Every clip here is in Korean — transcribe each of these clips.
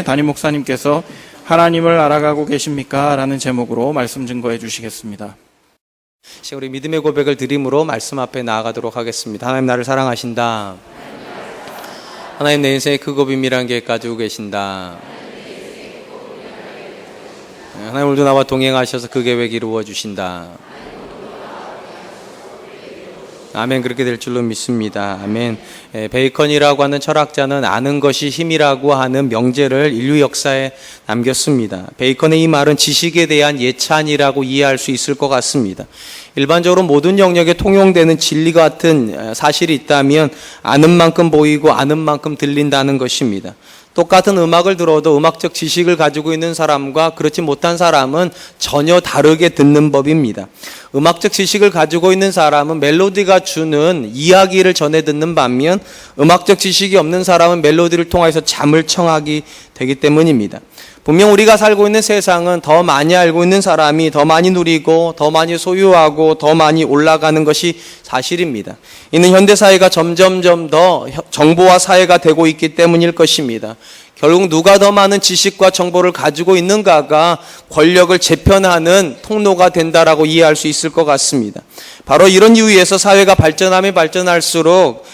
담임 목사님께서 하나님을 알아가고 계십니까? 라는 제목으로 말씀 증거해 주시겠습니다. 우리 믿음의 고백을 드림으로 말씀 앞에 나아가도록 하겠습니다. 하나님 나를 사랑하신다. 하나님 내 인생의 크고 비밀한 계획 가지고 계신다. 하나님 오늘도 나와 동행하셔서 그 계획 이루어 주신다. 아멘. 그렇게 될 줄로 믿습니다. 아멘. 베이컨이라고 하는 철학자는 아는 것이 힘이라고 하는 명제를 인류 역사에 남겼습니다. 베이컨의 이 말은 지식에 대한 예찬이라고 이해할 수 있을 것 같습니다. 일반적으로 모든 영역에 통용되는 진리 같은 사실이 있다면 아는 만큼 보이고 아는 만큼 들린다는 것입니다. 똑같은 음악을 들어도 음악적 지식을 가지고 있는 사람과 그렇지 못한 사람은 전혀 다르게 듣는 법입니다. 음악적 지식을 가지고 있는 사람은 멜로디가 주는 이야기를 전해 듣는 반면 음악적 지식이 없는 사람은 멜로디를 통해서 잠을 청하게 되기 때문입니다. 분명 우리가 살고 있는 세상은 더 많이 알고 있는 사람이 더 많이 누리고 더 많이 소유하고 더 많이 올라가는 것이 사실입니다. 이는 현대사회가 점점점 더 정보화 사회가 되고 있기 때문일 것입니다. 결국 누가 더 많은 지식과 정보를 가지고 있는가가 권력을 재편하는 통로가 된다라고 이해할 수 있을 것 같습니다. 바로 이런 이유에서 사회가 발전하면 발전할수록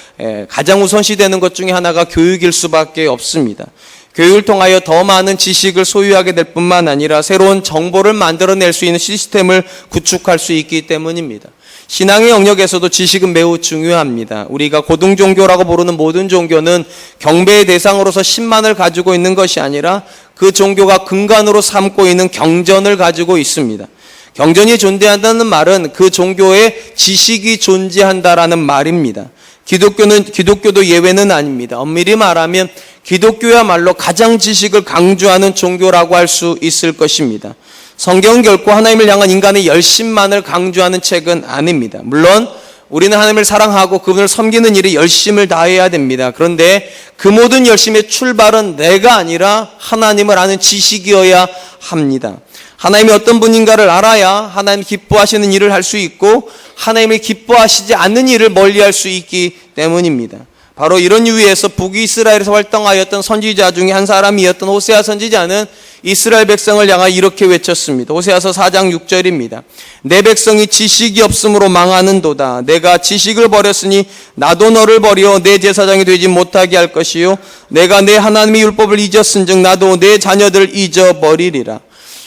가장 우선시되는 것 중에 하나가 교육일 수밖에 없습니다. 교육을 통하여 더 많은 지식을 소유하게 될 뿐만 아니라 새로운 정보를 만들어낼 수 있는 시스템을 구축할 수 있기 때문입니다. 신앙의 영역에서도 지식은 매우 중요합니다. 우리가 고등종교라고 부르는 모든 종교는 경배의 대상으로서 신만을 가지고 있는 것이 아니라 그 종교가 근간으로 삼고 있는 경전을 가지고 있습니다. 경전이 존재한다는 말은 그 종교에 지식이 존재한다라는 말입니다. 기독교도 예외는 아닙니다. 엄밀히 말하면 기독교야말로 가장 지식을 강조하는 종교라고 할 수 있을 것입니다. 성경은 결코 하나님을 향한 인간의 열심만을 강조하는 책은 아닙니다. 물론 우리는 하나님을 사랑하고 그분을 섬기는 일에 열심을 다해야 됩니다. 그런데 그 모든 열심의 출발은 내가 아니라 하나님을 아는 지식이어야 합니다. 하나님이 어떤 분인가를 알아야 하나님 기뻐하시는 일을 할 수 있고 하나님을 기뻐하시지 않는 일을 멀리할 수 있기 때문입니다. 바로 이런 이유에서 북이스라엘에서 활동하였던 선지자 중에 한 사람이었던 호세아 선지자는 이스라엘 백성을 향하여 이렇게 외쳤습니다. 호세아서 4장 6절입니다. 내 백성이 지식이 없으므로 망하는도다. 내가 지식을 버렸으니 나도 너를 버려 내 제사장이 되지 못하게 할 것이요 내가 내 하나님의 율법을 잊었은즉 나도 내 자녀들을 잊어버리리라.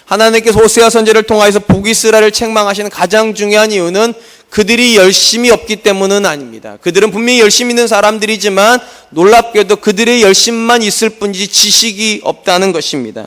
하나님께서 호세아 선지자를 통하여서 북이스라엘을 책망하시는 가장 중요한 이유는 그들이 열심이 없기 때문은 아닙니다. 그들은 분명히 열심 있는 사람들이지만 놀랍게도 그들의 열심만 있을 뿐이지 지식이 없다는 것입니다.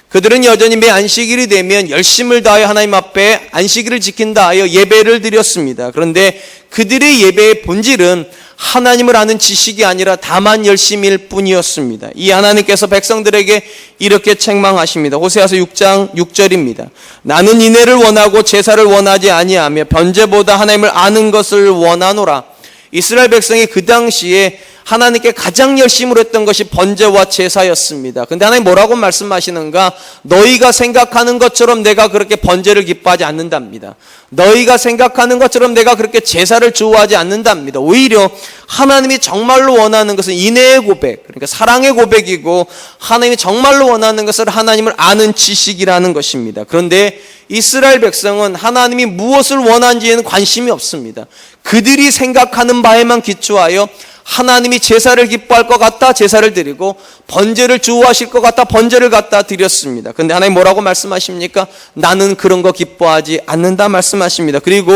그들은 여전히 매 안식일이 되면 열심을 다하여 하나님 앞에 안식일을 지킨다 하여 예배를 드렸습니다. 그런데 그들의 예배의 본질은 하나님을 아는 지식이 아니라 다만 열심일 뿐이었습니다. 이 하나님께서 백성들에게 이렇게 책망하십니다. 호세아서 6장 6절입니다. 나는 인애를 원하고 제사를 원하지 아니하며 번제보다 하나님을 아는 것을 원하노라. 이스라엘 백성이 그 당시에 하나님께 가장 열심으로 했던 것이 번제와 제사였습니다. 근데 하나님 뭐라고 말씀하시는가? 너희가 생각하는 것처럼 내가 그렇게 번제를 기뻐하지 않는답니다. 너희가 생각하는 것처럼 내가 그렇게 제사를 좋아하지 않는답니다. 오히려 하나님이 정말로 원하는 것은 인애의 고백, 그러니까 사랑의 고백이고 하나님이 정말로 원하는 것은 하나님을 아는 지식이라는 것입니다. 그런데 이스라엘 백성은 하나님이 무엇을 원하는지에는 관심이 없습니다. 그들이 생각하는 바에만 기초하여 하나님이 제사를 기뻐할 것 같다 제사를 드리고 번제를 좋아하실 것 같다 번제를 갖다 드렸습니다. 그런데 하나님 뭐라고 말씀하십니까? 나는 그런 거 기뻐하지 않는다 말씀하십니다. 그리고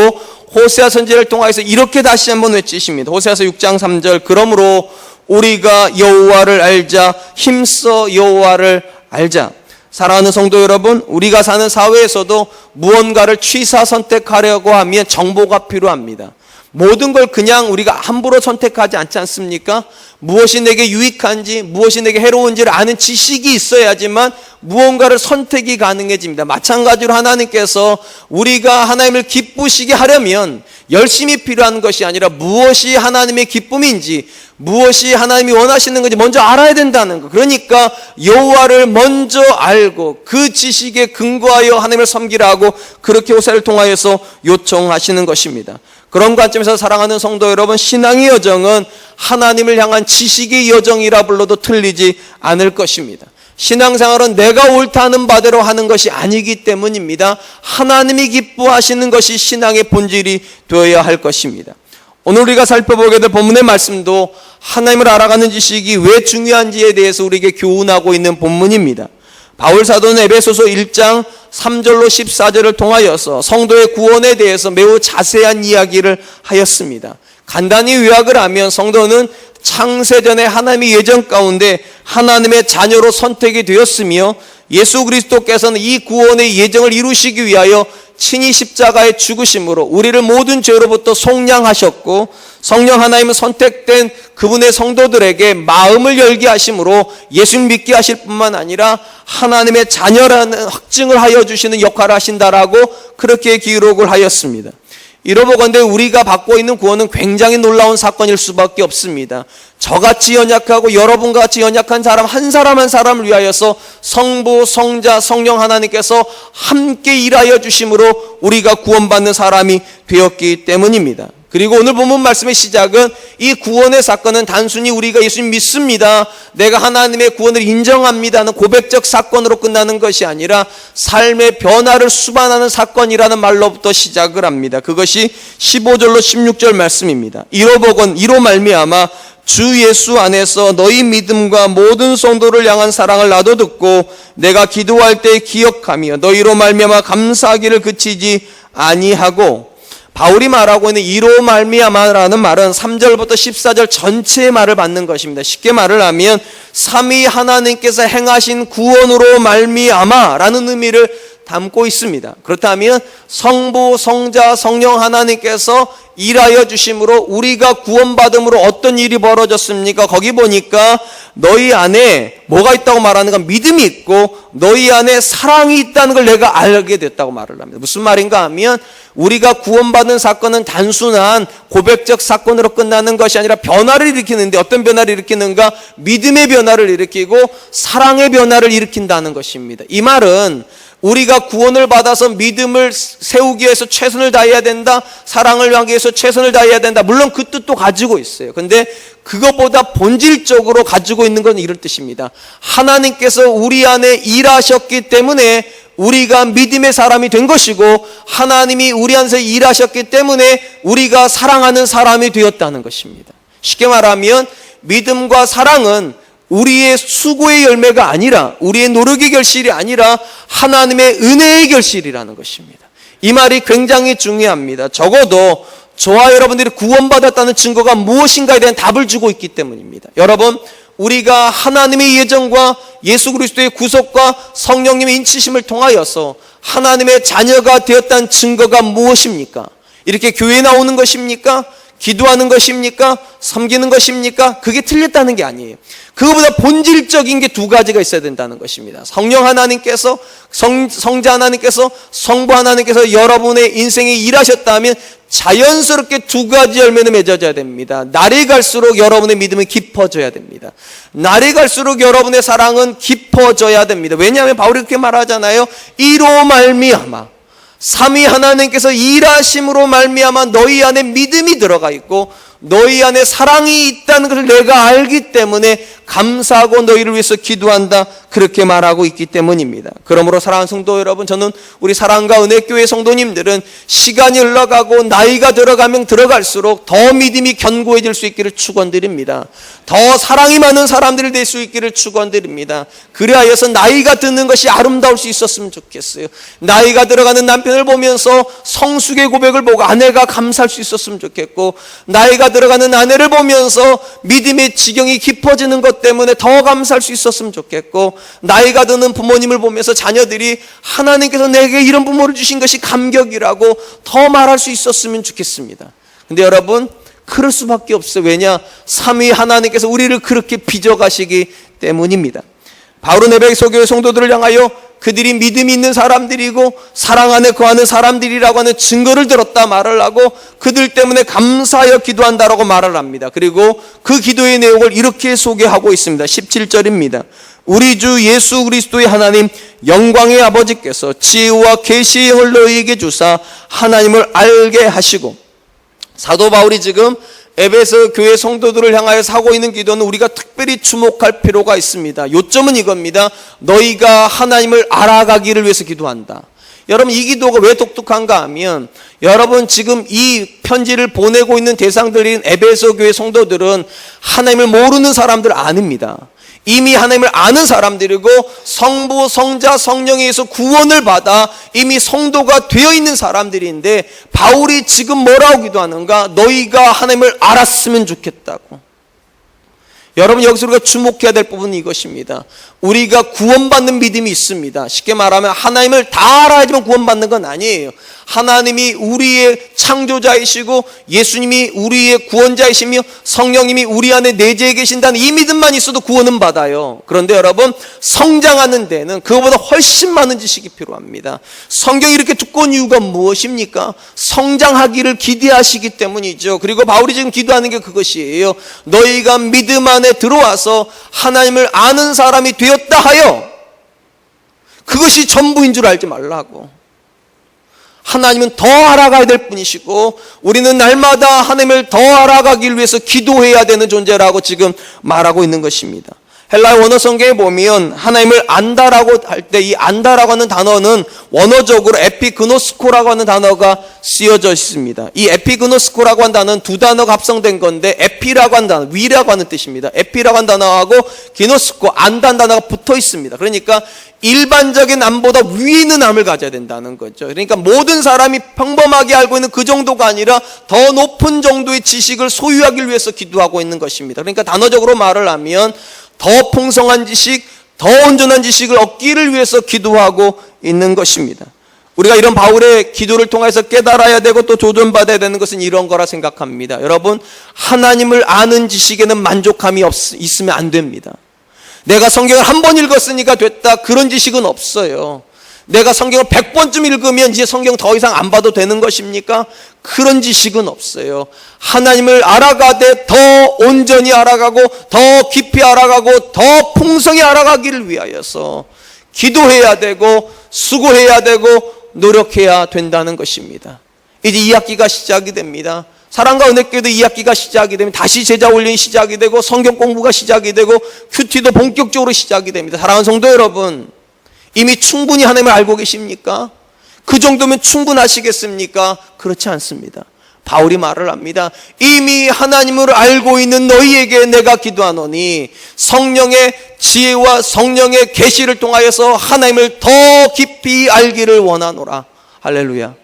호세아 선지자를 통하여서 이렇게 다시 한번 외치십니다. 호세아서 6장 3절 그러므로 우리가 여호와를 알자 힘써 여호와를 알자. 사랑하는 성도 여러분, 우리가 사는 사회에서도 무언가를 취사 선택하려고 하면 정보가 필요합니다. 모든 걸 그냥 우리가 함부로 선택하지 않지 않습니까? 무엇이 내게 유익한지 무엇이 내게 해로운지를 아는 지식이 있어야지만 무언가를 선택이 가능해집니다. 마찬가지로 하나님께서 우리가 하나님을 기쁘시게 하려면 열심히 필요한 것이 아니라 무엇이 하나님의 기쁨인지 무엇이 하나님이 원하시는 건지 먼저 알아야 된다는 것. 그러니까 여호와를 먼저 알고 그 지식에 근거하여 하나님을 섬기라고 그렇게 호세아를 통하여서 요청하시는 것입니다. 그런 관점에서 사랑하는 성도 여러분, 신앙의 여정은 하나님을 향한 지식의 여정이라 불러도 틀리지 않을 것입니다. 신앙생활은 내가 옳다는 바대로 하는 것이 아니기 때문입니다. 하나님이 기뻐하시는 것이 신앙의 본질이 되어야 할 것입니다. 오늘 우리가 살펴보게 될 본문의 말씀도 하나님을 알아가는 지식이 왜 중요한지에 대해서 우리에게 교훈하고 있는 본문입니다. 바울 사도는 에베소서 1장 3절로 14절을 통하여서 성도의 구원에 대해서 매우 자세한 이야기를 하였습니다. 간단히 요약을 하면 성도는 창세전에 하나님의 예정 가운데 하나님의 자녀로 선택이 되었으며 예수 그리스도께서는 이 구원의 예정을 이루시기 위하여 친히 십자가의 죽으심으로 우리를 모든 죄로부터 속량하셨고, 성령 하나님은 선택된 그분의 성도들에게 마음을 열게 하심으로 예수님 믿게 하실 뿐만 아니라 하나님의 자녀라는 확증을 하여 주시는 역할을 하신다라고 그렇게 기록을 하였습니다. 이러보건대 우리가 받고 있는 구원은 굉장히 놀라운 사건일 수밖에 없습니다. 저같이 연약하고 여러분과 같이 연약한 사람 한 사람 한 사람을 위하여서 성부, 성자, 성령 하나님께서 함께 일하여 주심으로 우리가 구원받는 사람이 되었기 때문입니다. 그리고 오늘 본문 말씀의 시작은 이 구원의 사건은 단순히 우리가 예수님 믿습니다, 내가 하나님의 구원을 인정합니다는 고백적 사건으로 끝나는 것이 아니라 삶의 변화를 수반하는 사건이라는 말로부터 시작을 합니다. 그것이 15절로 16절 말씀입니다. 이로 말미암아 주 예수 안에서 너희 믿음과 모든 성도를 향한 사랑을 나도 듣고 내가 기도할 때 기억하며 너희로 말미암아 감사하기를 그치지 아니하고. 바울이 말하고 있는 이로 말미암아라는 말은 3절부터 14절 전체의 말을 받는 것입니다. 쉽게 말을 하면 삼위 하나님께서 행하신 구원으로 말미암아라는 의미를 담고 있습니다. 그렇다면 성부, 성자, 성령 하나님께서 일하여 주심으로 우리가 구원받음으로 어떤 일이 벌어졌습니까? 거기 보니까 너희 안에 뭐가 있다고 말하는가? 믿음이 있고 너희 안에 사랑이 있다는 걸 내가 알게 됐다고 말을 합니다. 무슨 말인가 하면 우리가 구원받은 사건은 단순한 고백적 사건으로 끝나는 것이 아니라 변화를 일으키는데 어떤 변화를 일으키는가? 믿음의 변화를 일으키고 사랑의 변화를 일으킨다는 것입니다. 이 말은 우리가 구원을 받아서 믿음을 세우기 위해서 최선을 다해야 된다, 사랑을 하기 위해서 최선을 다해야 된다, 물론 그 뜻도 가지고 있어요. 근데 그것보다 본질적으로 가지고 있는 건 이런 뜻입니다. 하나님께서 우리 안에 일하셨기 때문에 우리가 믿음의 사람이 된 것이고, 하나님이 우리 안에서 일하셨기 때문에 우리가 사랑하는 사람이 되었다는 것입니다. 쉽게 말하면 믿음과 사랑은 우리의 수고의 열매가 아니라, 우리의 노력의 결실이 아니라 하나님의 은혜의 결실이라는 것입니다. 이 말이 굉장히 중요합니다. 적어도 저와 여러분들이 구원받았다는 증거가 무엇인가에 대한 답을 주고 있기 때문입니다. 여러분, 우리가 하나님의 예정과 예수 그리스도의 구속과 성령님의 인치심을 통하여서 하나님의 자녀가 되었다는 증거가 무엇입니까? 이렇게 교회에 나오는 것입니까? 기도하는 것입니까? 섬기는 것입니까? 그게 틀렸다는 게 아니에요. 그거보다 본질적인 게 두 가지가 있어야 된다는 것입니다. 성령 하나님께서, 성자 하나님께서, 성부 하나님께서 여러분의 인생에 일하셨다면 자연스럽게 두 가지 열매는 맺어져야 됩니다. 날이 갈수록 여러분의 믿음은 깊어져야 됩니다. 날이 갈수록 여러분의 사랑은 깊어져야 됩니다. 왜냐하면 바울이 그렇게 말하잖아요. 이로 말미암아, 삼위 하나님께서 일하심으로 말미암아 너희 안에 믿음이 들어가 있고 너희 안에 사랑이 있다는 것을 내가 알기 때문에 감사하고 너희를 위해서 기도한다, 그렇게 말하고 있기 때문입니다. 그러므로 사랑하는 성도 여러분, 저는 우리 사랑과 은혜교회 성도님들은 시간이 흘러가고 나이가 들어가면 들어갈수록 더 믿음이 견고해질 수 있기를 축원드립니다. 더 사랑이 많은 사람들이 될 수 있기를 축원드립니다. 그리하여서 나이가 드는 것이 아름다울 수 있었으면 좋겠어요. 나이가 들어가는 남편을 보면서 성숙의 고백을 보고 아내가 감사할 수 있었으면 좋겠고, 나이가 들어가는 아내를 보면서 믿음의 지경이 깊어지는 것 때문에 더 감사할 수 있었으면 좋겠고, 나이가 드는 부모님을 보면서 자녀들이 하나님께서 내게 이런 부모를 주신 것이 감격이라고 더 말할 수 있었으면 좋겠습니다. 근데 여러분, 그럴 수밖에 없어요. 왜냐? 삼위 하나님께서 우리를 그렇게 빚어가시기 때문입니다. 바울은 에베소 교회 성도들을 향하여 그들이 믿음이 있는 사람들이고 사랑 안에 거하는 사람들이라고 하는 증거를 들었다 말을 하고 그들 때문에 감사하여 기도한다라고 말을 합니다. 그리고 그 기도의 내용을 이렇게 소개하고 있습니다. 17절입니다. 우리 주 예수 그리스도의 하나님 영광의 아버지께서 지혜와 계시의 영을 너희에게 주사 하나님을 알게 하시고. 사도 바울이 지금 에베소 교회 성도들을 향하여 하고 있는 기도는 우리가 특별히 주목할 필요가 있습니다. 요점은 이겁니다. 너희가 하나님을 알아가기를 위해서 기도한다. 여러분, 이 기도가 왜 독특한가 하면, 여러분 지금 이 편지를 보내고 있는 대상들인 에베소 교회 성도들은 하나님을 모르는 사람들 아닙니다. 이미 하나님을 아는 사람들이고 성부, 성자, 성령에 의해서 구원을 받아 이미 성도가 되어 있는 사람들인데, 바울이 지금 뭐라고 기도하는가? 너희가 하나님을 알았으면 좋겠다고. 여러분, 여기서 우리가 주목해야 될 부분은 이것입니다. 우리가 구원받는 믿음이 있습니다. 쉽게 말하면 하나님을 다 알아야지만 구원받는 건 아니에요. 하나님이 우리의 창조자이시고 예수님이 우리의 구원자이시며 성령님이 우리 안에 내재해 계신다는 이 믿음만 있어도 구원은 받아요. 그런데 여러분, 성장하는 데는 그거보다 훨씬 많은 지식이 필요합니다. 성경이 이렇게 두꺼운 이유가 무엇입니까? 성장하기를 기대하시기 때문이죠. 그리고 바울이 지금 기도하는 게 그것이에요. 너희가 믿음 안에 들어와서 하나님을 아는 사람이 되었다 하여, 그것이 전부인 줄 알지 말라고. 하나님은 더 알아가야 될 분이시고 우리는 날마다 하나님을 더 알아가기 위해서 기도해야 되는 존재라고 지금 말하고 있는 것입니다. 헬라어 원어 성경에 보면 하나님을 안다라고 할 때 이 안다라고 하는 단어는 원어적으로 에피그노스코라고 하는 단어가 쓰여져 있습니다. 이 에피그노스코라고 하는 단어는 두 단어가 합성된 건데, 에피라고 하는 단어, 위라고 하는 뜻입니다. 에피라고 하는 단어하고 기노스코, 안다는 단어가 붙어 있습니다. 그러니까 일반적인 암보다 위에 있는 암을 가져야 된다는 거죠. 그러니까 모든 사람이 평범하게 알고 있는 그 정도가 아니라 더 높은 정도의 지식을 소유하기 위해서 기도하고 있는 것입니다. 그러니까 단어적으로 말을 하면 더 풍성한 지식, 더 온전한 지식을 얻기를 위해서 기도하고 있는 것입니다. 우리가 이런 바울의 기도를 통해서 깨달아야 되고 또 조전받아야 되는 것은 이런 거라 생각합니다. 여러분, 하나님을 아는 지식에는 만족함이 있으면 안 됩니다. 내가 성경을 한 번 읽었으니까 됐다, 그런 지식은 없어요. 내가 성경을 100번쯤 읽으면 이제 성경 더 이상 안 봐도 되는 것입니까? 그런 지식은 없어요. 하나님을 알아가되 더 온전히 알아가고 더 깊이 알아가고 더 풍성히 알아가기를 위하여서 기도해야 되고 수고해야 되고 노력해야 된다는 것입니다. 이제 2학기가 시작이 됩니다. 사랑과 은혜교회도 2학기가 시작이 되면 다시 제자 훈련이 시작이 되고 성경 공부가 시작이 되고 큐티도 본격적으로 시작이 됩니다. 사랑하는 성도 여러분, 이미 충분히 하나님을 알고 계십니까? 그 정도면 충분하시겠습니까? 그렇지 않습니다. 바울이 말을 합니다. 이미 하나님을 알고 있는 너희에게 내가 기도하노니 성령의 지혜와 성령의 계시를 통하여서 하나님을 더 깊이 알기를 원하노라. 할렐루야.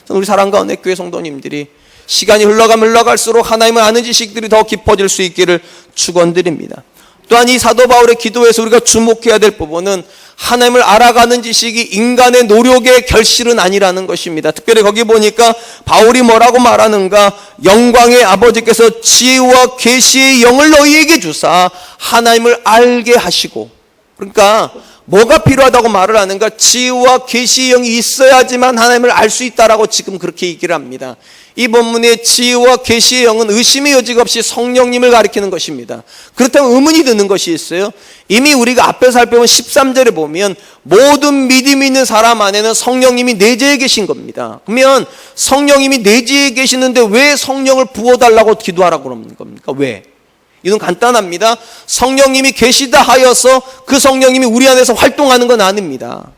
우리 사랑과 은혜교회 성도님들이 시간이 흘러갈수록 하나님을 아는 지식들이 더 깊어질 수 있기를 축원드립니다. 또한 이 사도 바울의 기도에서 우리가 주목해야 될 부분은 하나님을 알아가는 지식이 인간의 노력의 결실은 아니라는 것입니다. 특별히 거기 보니까 바울이 뭐라고 말하는가? 영광의 아버지께서 지혜와 계시의 영을 너희에게 주사 하나님을 알게 하시고. 그러니까 뭐가 필요하다고 말을 하는가? 지혜와 계시의 영이 있어야지만 하나님을 알 수 있다라고 지금 그렇게 얘기를 합니다. 이 본문의 지혜와 계시의 영은 의심의 여지가 없이 성령님을 가리키는 것입니다. 그렇다면 의문이 드는 것이 있어요. 이미 우리가 앞에 살펴본 13절에 보면 모든 믿음이 있는 사람 안에는 성령님이 내재해 계신 겁니다. 그러면 성령님이 내재해 계시는데 왜 성령을 부어달라고 기도하라고 그러는 겁니까? 왜? 이건 간단합니다. 성령님이 계시다 하여서 그 성령님이 우리 안에서 활동하는 건 아닙니다.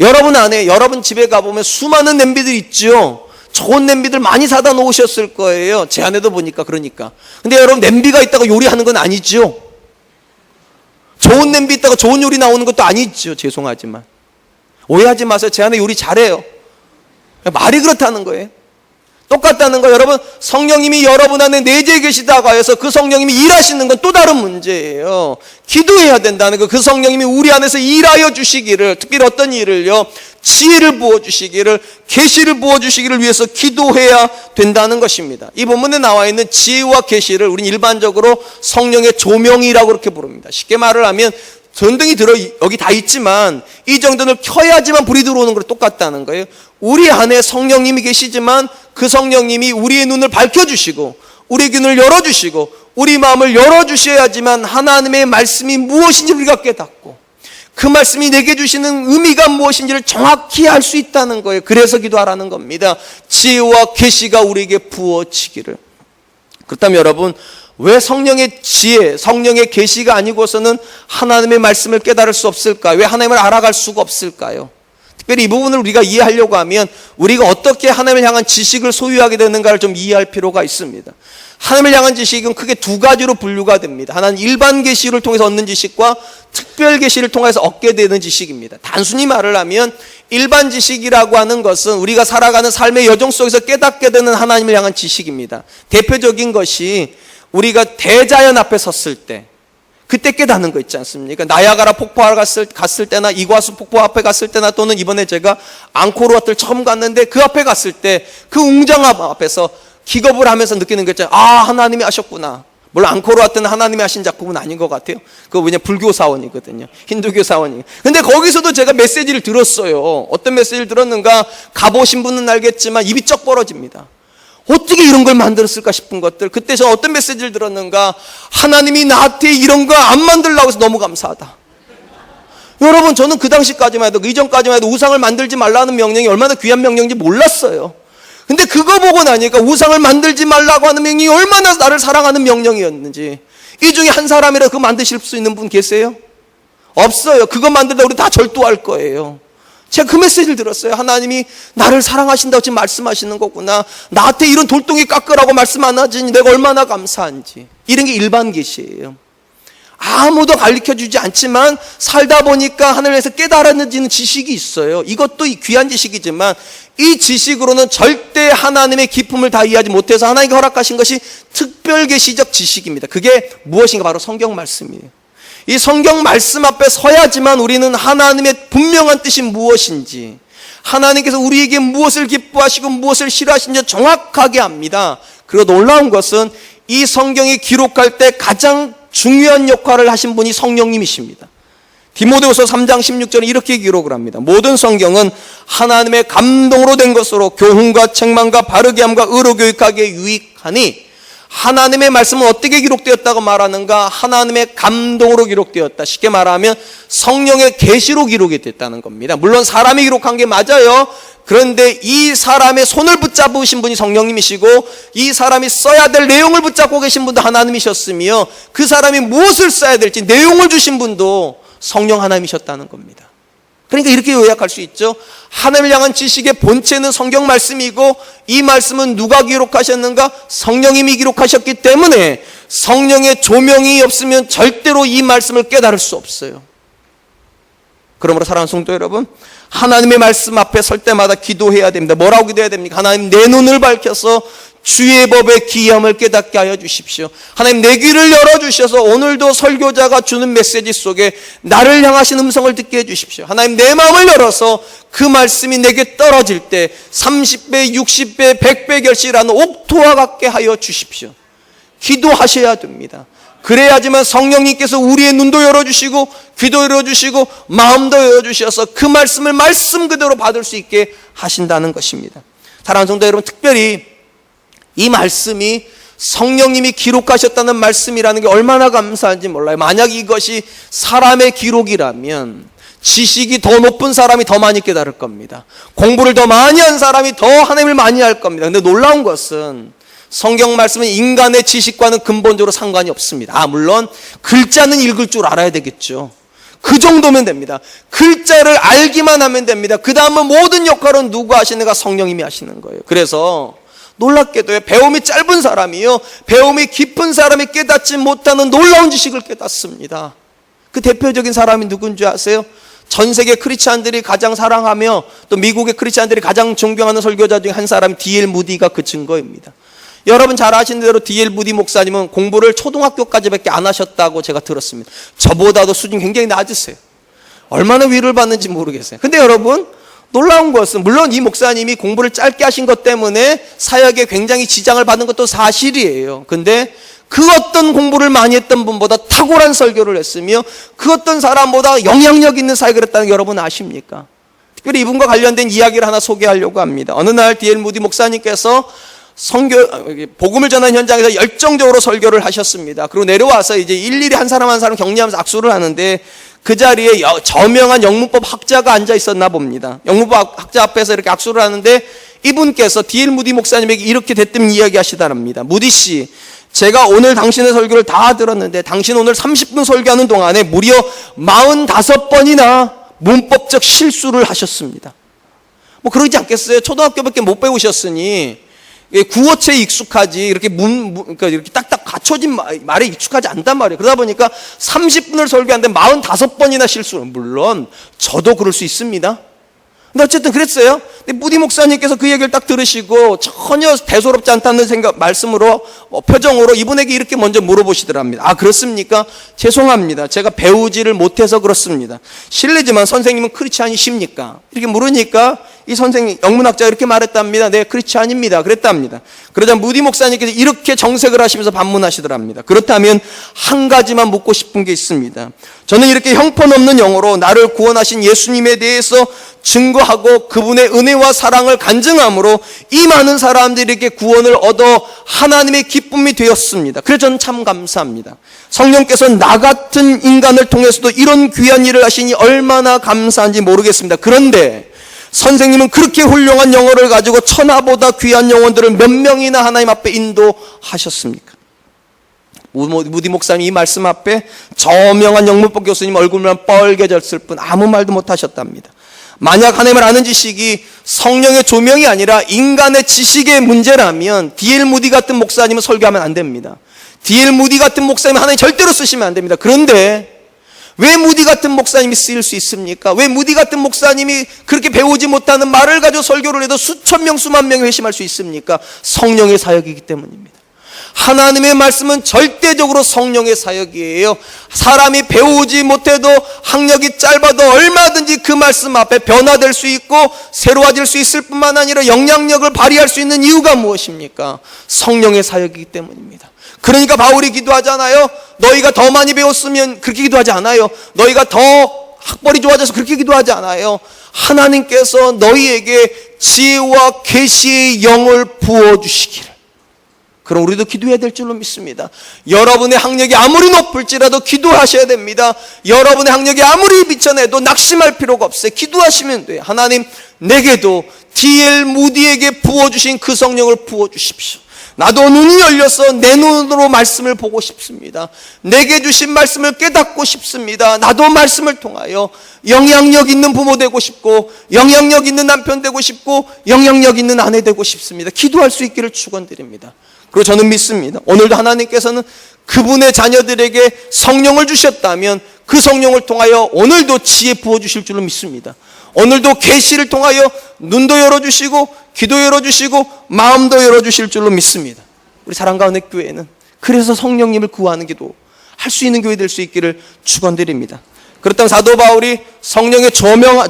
여러분 안에, 여러분 집에 가보면 수많은 냄비들 있죠. 좋은 냄비들 많이 사다 놓으셨을 거예요. 제 안에도 보니까. 그러니까. 근데 여러분, 냄비가 있다고 요리하는 건 아니죠. 좋은 냄비 있다고 좋은 요리 나오는 것도 아니죠. 죄송하지만. 오해하지 마세요. 제 안에 요리 잘해요. 말이 그렇다는 거예요. 똑같다는 거. 여러분, 성령님이 여러분 안에 내재해 계시다고 해서 그 성령님이 일하시는 건 또 다른 문제예요. 기도해야 된다는 거. 그 성령님이 우리 안에서 일하여 주시기를, 특별히 어떤 일을요? 지혜를 부어주시기를, 계시를 부어주시기를 위해서 기도해야 된다는 것입니다. 이 본문에 나와 있는 지혜와 계시를 우리는 일반적으로 성령의 조명이라고 그렇게 부릅니다. 쉽게 말을 하면 전등이 여기 다 있지만 이 정도는 켜야지만 불이 들어오는 거랑 똑같다는 거예요. 우리 안에 성령님이 계시지만 그 성령님이 우리의 눈을 밝혀주시고 우리의 눈을 열어주시고 우리 마음을 열어주셔야지만 하나님의 말씀이 무엇인지 우리가 깨닫고 그 말씀이 내게 주시는 의미가 무엇인지를 정확히 알 수 있다는 거예요. 그래서 기도하라는 겁니다. 지혜와 계시가 우리에게 부어지기를. 그렇다면 여러분, 왜 성령의 지혜, 성령의 계시가 아니고서는 하나님의 말씀을 깨달을 수 없을까요? 왜 하나님을 알아갈 수가 없을까요? 특별히 이 부분을 우리가 이해하려고 하면 우리가 어떻게 하나님을 향한 지식을 소유하게 되는가를 좀 이해할 필요가 있습니다. 하나님을 향한 지식은 크게 두 가지로 분류가 됩니다. 하나는 일반 계시를 통해서 얻는 지식과 특별 계시를 통해서 얻게 되는 지식입니다. 단순히 말을 하면 일반 지식이라고 하는 것은 우리가 살아가는 삶의 여정 속에서 깨닫게 되는 하나님을 향한 지식입니다. 대표적인 것이 우리가 대자연 앞에 섰을 때 그때 깨닫는 거 있지 않습니까? 나야가라 폭포 갔을 때나 이과수 폭포 앞에 갔을 때나 또는 이번에 제가 앙코르와트를 처음 갔는데 그 앞에 갔을 때 그 웅장함 앞에서 기겁을 하면서 느끼는 거 있잖아요. 아, 하나님이 하셨구나. 물론 앙코르와트는 하나님이 하신 작품은 아닌 것 같아요. 그거 왜냐 불교 사원이거든요. 힌두교 사원이. 근데 거기서도 제가 메시지를 들었어요. 어떤 메시지를 들었는가? 가보신 분은 알겠지만 입이 쩍 벌어집니다. 어떻게 이런 걸 만들었을까 싶은 것들. 그때 저는 어떤 메시지를 들었는가? 하나님이 나한테 이런 거 안 만들려고 해서 너무 감사하다. 여러분, 저는 그 당시까지만 해도, 그 이전까지만 해도 우상을 만들지 말라는 명령이 얼마나 귀한 명령인지 몰랐어요. 근데 그거 보고 나니까 우상을 만들지 말라고 하는 명령이 얼마나 나를 사랑하는 명령이었는지. 이 중에 한 사람이라도 그거 만드실 수 있는 분 계세요? 없어요. 그거 만들다 우리 다 절도할 거예요. 제가 그 메시지를 들었어요. 하나님이 나를 사랑하신다고 지금 말씀하시는 거구나. 나한테 이런 돌덩이 깎으라고 말씀 안 하지니 내가 얼마나 감사한지. 이런 게 일반 계시예요. 아무도 가르쳐주지 않지만 살다 보니까 하늘에서 깨달아지는 지식이 있어요. 이것도 귀한 지식이지만 이 지식으로는 절대 하나님의 기품을 다 이해하지 못해서 하나님께 허락하신 것이 특별 계시적 지식입니다. 그게 무엇인가? 바로 성경 말씀이에요. 이 성경 말씀 앞에 서야지만 우리는 하나님의 분명한 뜻이 무엇인지, 하나님께서 우리에게 무엇을 기뻐하시고 무엇을 싫어하시는지 정확하게 압니다. 그리고 놀라운 것은 이 성경이 기록할 때 가장 중요한 역할을 하신 분이 성령님이십니다. 디모데후서 3장 16절에 이렇게 기록을 합니다. 모든 성경은 하나님의 감동으로 된 것으로 교훈과 책망과 바르게 함과 의로 교육하기에 유익하니, 하나님의 말씀은 어떻게 기록되었다고 말하는가? 하나님의 감동으로 기록되었다. 쉽게 말하면 성령의 계시로 기록이 됐다는 겁니다. 물론 사람이 기록한 게 맞아요. 그런데 이 사람의 손을 붙잡으신 분이 성령님이시고, 이 사람이 써야 될 내용을 붙잡고 계신 분도 하나님이셨으며, 그 사람이 무엇을 써야 될지 내용을 주신 분도 성령 하나님이셨다는 겁니다. 그러니까 이렇게 요약할 수 있죠. 하나님을 향한 지식의 본체는 성경 말씀이고, 이 말씀은 누가 기록하셨는가? 성령님이 기록하셨기 때문에 성령의 조명이 없으면 절대로 이 말씀을 깨달을 수 없어요. 그러므로 사랑하는 성도 여러분, 하나님의 말씀 앞에 설 때마다 기도해야 됩니다. 뭐라고 기도해야 됩니까? 하나님, 내 눈을 밝혀서 주의 법의 기이함을 깨닫게 하여 주십시오. 하나님, 내 귀를 열어주셔서 오늘도 설교자가 주는 메시지 속에 나를 향하신 음성을 듣게 해주십시오. 하나님, 내 마음을 열어서 그 말씀이 내게 떨어질 때 30배, 60배, 100배 결실하는 옥토와 같게 하여 주십시오. 기도하셔야 됩니다. 그래야지만 성령님께서 우리의 눈도 열어주시고 귀도 열어주시고 마음도 열어주셔서 그 말씀을 말씀 그대로 받을 수 있게 하신다는 것입니다. 사랑하는 성도 여러분, 특별히 이 말씀이 성령님이 기록하셨다는 말씀이라는 게 얼마나 감사한지 몰라요. 만약 이것이 사람의 기록이라면 지식이 더 높은 사람이 더 많이 깨달을 겁니다. 공부를 더 많이 한 사람이 더 하나님을 많이 할 겁니다. 근데 놀라운 것은 성경 말씀은 인간의 지식과는 근본적으로 상관이 없습니다. 물론 글자는 읽을 줄 알아야 되겠죠. 그 정도면 됩니다. 글자를 알기만 하면 됩니다. 그 다음은 모든 역할은 누가 하시는가? 성령님이 하시는 거예요. 그래서 놀랍게도 배움이 짧은 사람이요, 배움이 깊은 사람이 깨닫지 못하는 놀라운 지식을 깨닫습니다. 그 대표적인 사람이 누군지 아세요? 전 세계 크리스찬들이 가장 사랑하며 또 미국의 크리스찬들이 가장 존경하는 설교자 중에 한 사람이 D.L. 무디가 그 증거입니다. 여러분 잘 아시는 대로 D.L. 무디 목사님은 공부를 초등학교까지밖에 안 하셨다고 제가 들었습니다. 저보다도 수준이 굉장히 낮으세요. 얼마나 위로를 받는지 모르겠어요. 근데 여러분, 놀라운 것은 물론 이 목사님이 공부를 짧게 하신 것 때문에 사역에 굉장히 지장을 받는 것도 사실이에요. 근데 그 어떤 공부를 많이 했던 분보다 탁월한 설교를 했으며 그 어떤 사람보다 영향력 있는 사역을 했다는 게 여러분 아십니까? 특별히 이분과 관련된 이야기를 하나 소개하려고 합니다. 어느 날 D.L. 무디 목사님께서 복음을 전하는 현장에서 열정적으로 설교를 하셨습니다. 그리고 내려와서 이제 일일이 한 사람 한 사람 격려하면서 악수를 하는데 그 자리에 저명한 영문법 학자가 앉아 있었나 봅니다. 영문법 학자 앞에서 이렇게 악수를 하는데 이분께서 D.L. 무디 목사님에게 이렇게 대뜸 이야기하시다랍니다. 무디 씨, 제가 오늘 당신의 설교를 다 들었는데 당신 오늘 30분 설교하는 동안에 무려 45번이나 문법적 실수를 하셨습니다. 뭐 그러지 않겠어요? 초등학교밖에 못 배우셨으니 구어체에 익숙하지 이렇게 그러니까 이렇게 딱딱 갖춰진 말에 익숙하지 않단 말이에요. 그러다 보니까 30분을 설교하는데 45번이나 실수를. 물론 저도 그럴 수 있습니다. 근데 어쨌든 그랬어요. 근데 무디 목사님께서 그 얘기를 딱 들으시고 전혀 대수롭지 않다는 말씀으로 표정으로 이분에게 이렇게 먼저 물어보시더랍니다. 아, 그렇습니까? 죄송합니다. 제가 배우지를 못해서 그렇습니다. 실례지만 선생님은 크리스찬이십니까? 이렇게 물으니까 이 선생님 영문학자가 이렇게 말했답니다. 네, 크리스찬입니다. 그랬답니다. 그러자 무디 목사님께서 이렇게 정색을 하시면서 반문하시더랍니다. 그렇다면 한 가지만 묻고 싶은 게 있습니다. 저는 이렇게 형편없는 영어로 나를 구원하신 예수님에 대해서 증거하고 그분의 은혜와 사랑을 간증함으로 이 많은 사람들에게 구원을 얻어 하나님의 기쁨이 되었습니다. 그래서 저는 참 감사합니다. 성령께서 나 같은 인간을 통해서도 이런 귀한 일을 하시니 얼마나 감사한지 모르겠습니다. 그런데 선생님은 그렇게 훌륭한 영어를 가지고 천하보다 귀한 영혼들을 몇 명이나 하나님 앞에 인도하셨습니까? 무디 목사님 이 말씀 앞에 저명한 영문법 교수님 얼굴만 뻘개졌을 뿐 아무 말도 못하셨답니다. 만약 하나님을 아는 지식이 성령의 조명이 아니라 인간의 지식의 문제라면 D.L. 무디 같은 목사님은 설교하면 안 됩니다. D.L. 무디 같은 목사님은 하나님 절대로 쓰시면 안 됩니다. 그런데 왜 무디 같은 목사님이 쓰일 수 있습니까? 왜 무디 같은 목사님이 그렇게 배우지 못하는 말을 가지고 설교를 해도 수천 명 수만 명이 회심할 수 있습니까? 성령의 사역이기 때문입니다. 하나님의 말씀은 절대적으로 성령의 사역이에요. 사람이 배우지 못해도 학력이 짧아도 얼마든지 그 말씀 앞에 변화될 수 있고 새로워질 수 있을 뿐만 아니라 영향력을 발휘할 수 있는 이유가 무엇입니까? 성령의 사역이기 때문입니다. 그러니까 바울이 기도하잖아요. 너희가 더 많이 배웠으면 그렇게 기도하지 않아요. 너희가 더 학벌이 좋아져서 그렇게 기도하지 않아요. 하나님께서 너희에게 지혜와 계시의 영을 부어주시기를. 그럼 우리도 기도해야 될 줄로 믿습니다. 여러분의 학력이 아무리 높을지라도 기도하셔야 됩니다. 여러분의 학력이 아무리 미쳐내도 낙심할 필요가 없어요. 기도하시면 돼요. 하나님, 내게도 D.L. 무디에게 부어주신 그 성령을 부어주십시오. 나도 눈이 열려서 내 눈으로 말씀을 보고 싶습니다. 내게 주신 말씀을 깨닫고 싶습니다. 나도 말씀을 통하여 영향력 있는 부모 되고 싶고 영향력 있는 남편 되고 싶고 영향력 있는 아내 되고 싶습니다. 기도할 수 있기를 축원드립니다. 그리고 저는 믿습니다. 오늘도 하나님께서는 그분의 자녀들에게 성령을 주셨다면 그 성령을 통하여 오늘도 지혜 부어주실 줄로 믿습니다. 오늘도 계시를 통하여 눈도 열어주시고 귀도 열어주시고 마음도 열어주실 줄로 믿습니다. 우리 사랑과 은혜 교회는 그래서 성령님을 구하는 기도 할 수 있는 교회 될 수 있기를 축원드립니다. 그렇다면 사도 바울이 성령의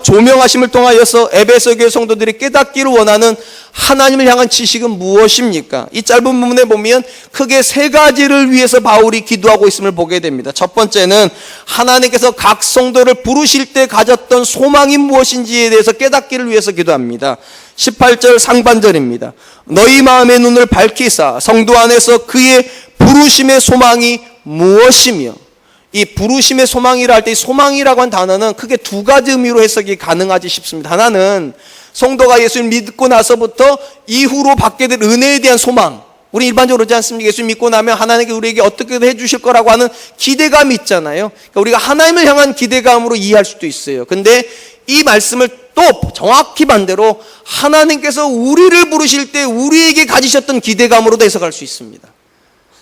조명하심을 통하여서 에베소 교회 성도들이 깨닫기를 원하는 하나님을 향한 지식은 무엇입니까? 이 짧은 부분에 보면 크게 세 가지를 위해서 바울이 기도하고 있음을 보게 됩니다. 첫 번째는 하나님께서 각 성도를 부르실 때 가졌던 소망이 무엇인지에 대해서 깨닫기를 위해서 기도합니다. 18절 상반절입니다. 너희 마음의 눈을 밝히사 성도 안에서 그의 부르심의 소망이 무엇이며, 이 부르심의 소망이라 할 때 이 소망이라고 한 단어는 크게 두 가지 의미로 해석이 가능하지 싶습니다. 하나는 성도가 예수를 믿고 나서부터 이후로 받게 될 은혜에 대한 소망. 우리 일반적으로 그러지 않습니까? 예수 믿고 나면 하나님께 우리에게 어떻게 해주실 거라고 하는 기대감이 있잖아요. 그러니까 우리가 하나님을 향한 기대감으로 이해할 수도 있어요. 근데 이 말씀을 또 정확히 반대로 하나님께서 우리를 부르실 때 우리에게 가지셨던 기대감으로도 해석할 수 있습니다.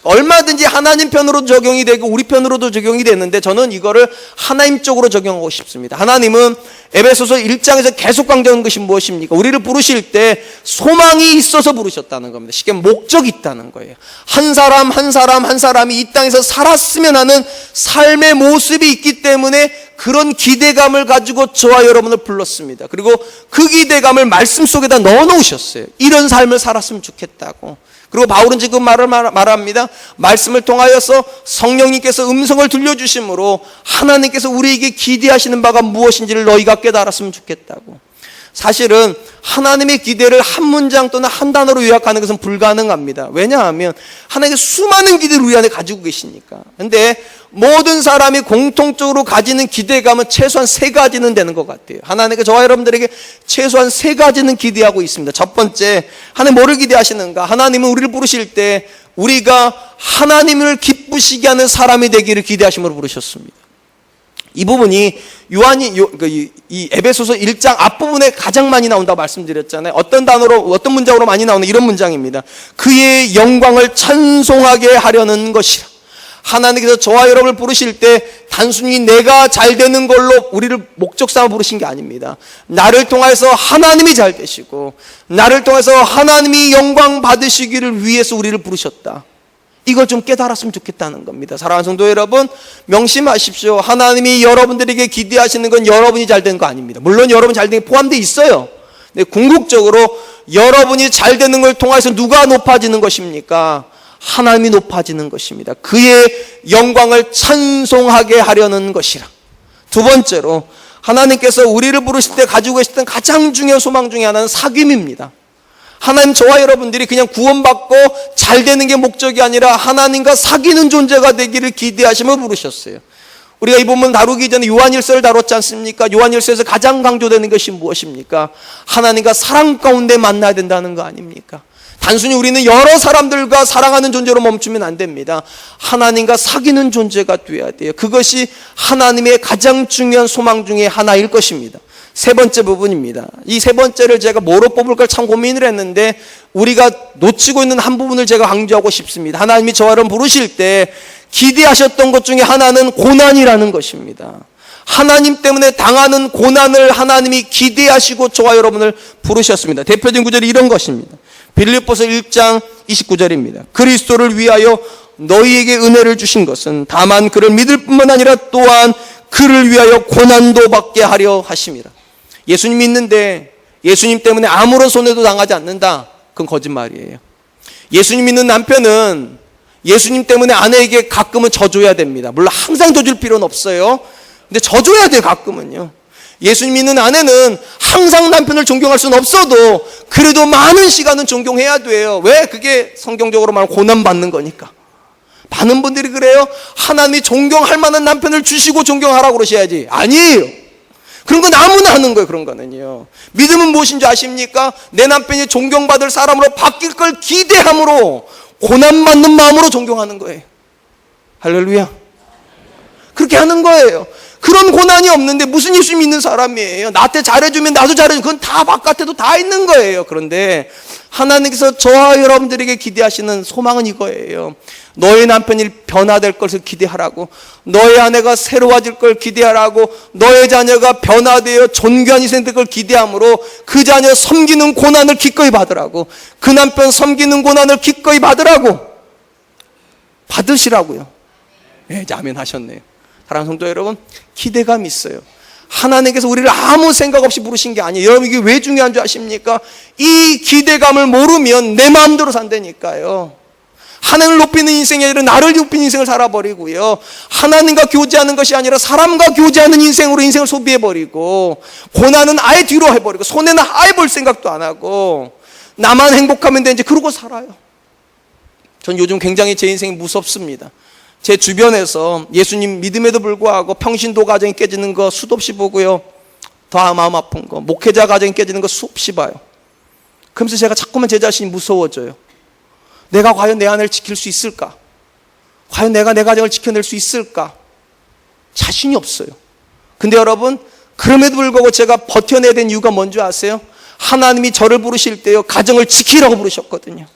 얼마든지 하나님 편으로도 적용이 되고 우리 편으로도 적용이 되는데 저는 이거를 하나님 쪽으로 적용하고 싶습니다. 하나님은 에베소서 1장에서 계속 강조하는 것이 무엇입니까? 우리를 부르실 때 소망이 있어서 부르셨다는 겁니다. 쉽게 목적이 있다는 거예요. 한 사람 한 사람이 이 땅에서 살았으면 하는 삶의 모습이 있기 때문에 그런 기대감을 가지고 저와 여러분을 불렀습니다. 그리고 그 기대감을 말씀 속에다 넣어놓으셨어요. 이런 삶을 살았으면 좋겠다고. 그리고 바울은 지금 말합니다. 말씀을 통하여서 성령님께서 음성을 들려주심으로 하나님께서 우리에게 기대하시는 바가 무엇인지를 너희가 깨달았으면 좋겠다고. 사실은 하나님의 기대를 한 문장 또는 한 단어로 요약하는 것은 불가능합니다. 왜냐하면 하나님의 수많은 기대를 우리 안에 가지고 계시니까. 근데 모든 사람이 공통적으로 가지는 기대감은 최소한 3가지는 되는 것 같아요. 하나님께 저와 여러분들에게 최소한 3가지는 기대하고 있습니다. 첫 번째, 하나님 뭐를 기대하시는가? 하나님은 우리를 부르실 때 우리가 하나님을 기쁘시게 하는 사람이 되기를 기대하심으로 부르셨습니다. 이 부분이 이 에베소서 1장 앞부분에 가장 많이 나온다고 말씀드렸잖아요. 어떤 단어로, 어떤 문장으로 많이 나오는 이런 문장입니다. 그의 영광을 찬송하게 하려는 것이라. 하나님께서 저와 여러분을 부르실 때 단순히 내가 잘 되는 걸로 우리를 목적 삼아 부르신 게 아닙니다. 나를 통해서 하나님이 잘 되시고 나를 통해서 하나님이 영광 받으시기를 위해서 우리를 부르셨다. 이걸 좀 깨달았으면 좋겠다는 겁니다. 사랑하는 성도 여러분, 명심하십시오. 하나님이 여러분들에게 기대하시는 건 여러분이 잘 되는 거 아닙니다. 물론 여러분 잘 되는 게 포함되어 있어요. 근데 궁극적으로 여러분이 잘 되는 걸 통해서 누가 높아지는 것입니까? 하나님이 높아지는 것입니다. 그의 영광을 찬송하게 하려는 것이라. 두 번째로, 하나님께서 우리를 부르실 때 가지고 계셨던 가장 중요한 소망 중에 하나는 사귐입니다. 하나님, 저와 여러분들이 그냥 구원받고 잘 되는 게 목적이 아니라 하나님과 사귀는 존재가 되기를 기대하심을 부르셨어요. 우리가 이 본문 다루기 전에 요한일서를 다뤘지 않습니까? 요한일서에서 가장 강조되는 것이 무엇입니까? 하나님과 사랑 가운데 만나야 된다는 거 아닙니까? 단순히 우리는 여러 사람들과 사랑하는 존재로 멈추면 안 됩니다. 하나님과 사귀는 존재가 되어야 돼요. 그것이 하나님의 가장 중요한 소망 중에 하나일 것입니다. 세 번째 부분입니다. 이 세 번째를 제가 뭐로 뽑을까 참 고민을 했는데 우리가 놓치고 있는 한 부분을 제가 강조하고 싶습니다. 하나님이 저와 여러분 부르실 때 기대하셨던 것 중에 하나는 고난이라는 것입니다. 하나님 때문에 당하는 고난을 하나님이 기대하시고 저와 여러분을 부르셨습니다. 대표적인 구절이 이런 것입니다. 빌립보서 1장 29절입니다. 그리스도를 위하여 너희에게 은혜를 주신 것은 다만 그를 믿을 뿐만 아니라 또한 그를 위하여 고난도 받게 하려 하심이라. 예수님 믿는데 예수님 때문에 아무런 손해도 당하지 않는다. 그건 거짓말이에요. 예수님 믿는 남편은 예수님 때문에 아내에게 가끔은 져줘야 됩니다. 물론 항상 져줄 필요는 없어요. 근데 져줘야 돼요, 가끔은요. 예수님 믿는 아내는 항상 남편을 존경할 수는 없어도 그래도 많은 시간은 존경해야 돼요. 왜? 그게 성경적으로 말하면 고난받는 거니까. 많은 분들이 그래요. 하나님이 존경할 만한 남편을 주시고 존경하라고 그러셔야지. 아니에요. 그런 건 아무나 하는 거예요. 그런 거는요. 믿음은 무엇인지 아십니까? 내 남편이 존경받을 사람으로 바뀔 걸 기대함으로 고난받는 마음으로 존경하는 거예요. 할렐루야. 그렇게 하는 거예요. 그런 고난이 없는데 무슨 예수 믿는 사람이에요. 나한테 잘해주면 나도 잘해주면 그건 다 바깥에도 다 있는 거예요. 그런데 하나님께서 저와 여러분들에게 기대하시는 소망은 이거예요. 너의 남편이 변화될 것을 기대하라고, 너의 아내가 새로워질 걸 기대하라고, 너의 자녀가 변화되어 존귀한 인생 될 걸 기대함으로 그 자녀 섬기는 고난을 기꺼이 받으라고, 그 남편 섬기는 고난을 기꺼이 받으시라고요. 네, 아멘 하셨네요. 사랑하는 성도 여러분, 기대감이 있어요. 하나님께서 우리를 아무 생각 없이 부르신 게 아니에요. 여러분, 이게 왜 중요한 줄 아십니까? 이 기대감을 모르면 내 마음대로 산다니까요. 하나님을 높이는 인생이 아니라 나를 높이는 인생을 살아버리고요. 하나님과 교제하는 것이 아니라 사람과 교제하는 인생으로 인생을 소비해버리고, 고난은 아예 뒤로 해버리고, 손해는 아예 볼 생각도 안 하고, 나만 행복하면 되는지 그러고 살아요. 전 요즘 굉장히 제 인생이 무섭습니다. 제 주변에서 예수님 믿음에도 불구하고 평신도 가정이 깨지는 거 수도 없이 보고요. 더 마음 아픈 거, 목회자 가정이 깨지는 거 수없이 봐요. 그러면서 제가 자꾸만 제 자신이 무서워져요. 내가 과연 내 아내를 지킬 수 있을까? 과연 내가 내 가정을 지켜낼 수 있을까? 자신이 없어요. 근데 여러분, 그럼에도 불구하고 제가 버텨내야 되는 이유가 뭔지 아세요? 하나님이 저를 부르실 때요, 가정을 지키라고 부르셨거든요.